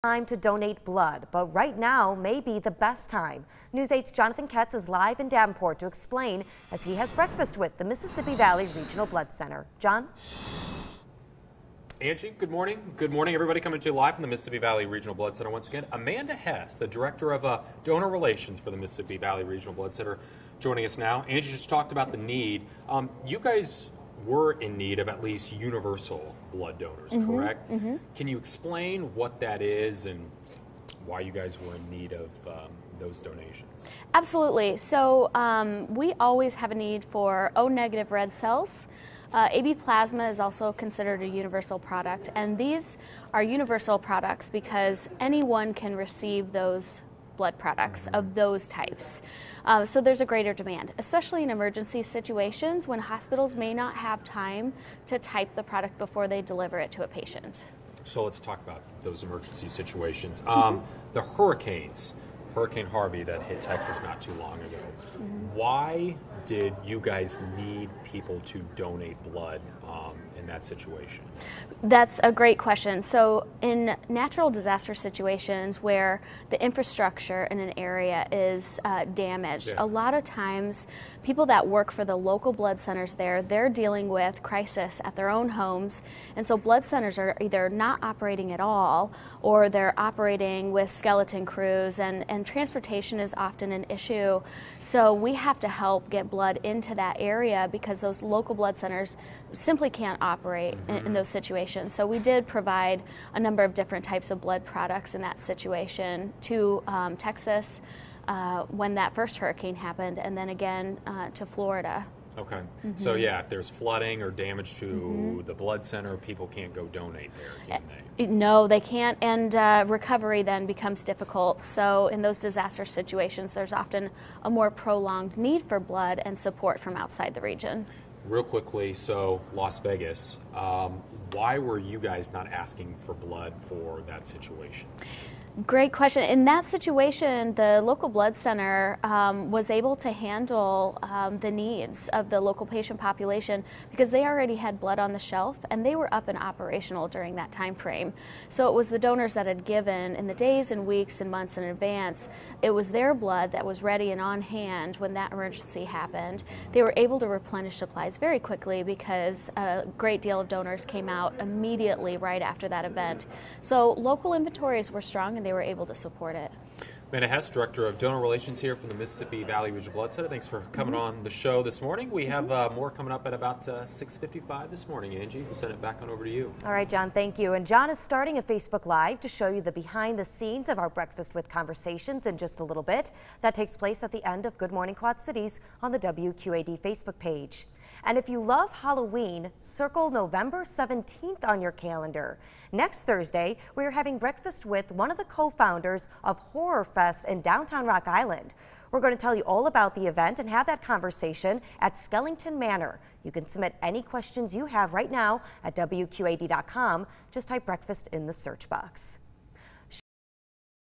Time to donate blood, but right now may be the best time. News 8's Jonathan Ketz is live in Davenport to explain as he has breakfast with the Mississippi Valley Regional Blood Center. John? Angie, good morning. Good morning, everybody, coming to you live from the Mississippi Valley Regional Blood Center once again. Amanda Hess, the Director of Donor Relations for the Mississippi Valley Regional Blood Center, joining us now. Angie just talked about the need. You guys were in need of at least universal blood donors, correct? Can you explain what that is and why you guys were in need of those donations? Absolutely. So we always have a need for O-negative red cells. AB plasma is also considered a universal product, and these are universal products because anyone can receive those blood products of those types. So there's a greater demand, especially in emergency situations when hospitals may not have time to type the product before they deliver it to a patient. So let's talk about those emergency situations. The hurricanes, Hurricane Harvey that hit Texas not too long ago. Why did you guys need people to donate blood in that situation? That's a great question. So in natural disaster situations where the infrastructure in an area is damaged, a lot of times people that work for the local blood centers there, they're dealing with crisis at their own homes, and so blood centers are either not operating at all or they're operating with skeleton crews, and transportation is often an issue. So we have to help get blood into that area because those local blood centers simply can't operate in those situations. So we did provide a number of different types of blood products in that situation to Texas when that first hurricane happened, and then again to Florida. Okay. So yeah, if there's flooding or damage to the blood center, people can't go donate there, can they? No, they can't, and recovery then becomes difficult. So in those disaster situations, there's often a more prolonged need for blood and support from outside the region. Real quickly, so Las Vegas, why were you guys not asking for blood for that situation? Great question. In that situation, the local blood center was able to handle the needs of the local patient population because they already had blood on the shelf and they were up and operational during that time frame. So it was the donors that had given in the days and weeks and months in advance. It was their blood that was ready and on hand when that emergency happened. They were able to replenish supplies very quickly because a great deal of donors came out immediately right after that event. So local inventories were strong and they were able to support it. Amanda Hess, Director of Donor Relations here from the Mississippi Valley Regional Blood Center. Thanks for coming on the show this morning. We have more coming up at about 6:55 this morning. Angie, we'll send it back on over to you. All right, John, thank you. And John is starting a Facebook Live to show you the behind the scenes of our Breakfast with Conversations in just a little bit. That takes place at the end of Good Morning Quad Cities on the WQAD Facebook page. And if you love Halloween, circle November 17th on your calendar. Next Thursday, we're having breakfast with one of the co-founders of Horror Fest in downtown Rock Island. We're going to tell you all about the event and have that conversation at Skellington Manor. You can submit any questions you have right now at WQAD.com. Just type breakfast in the search box.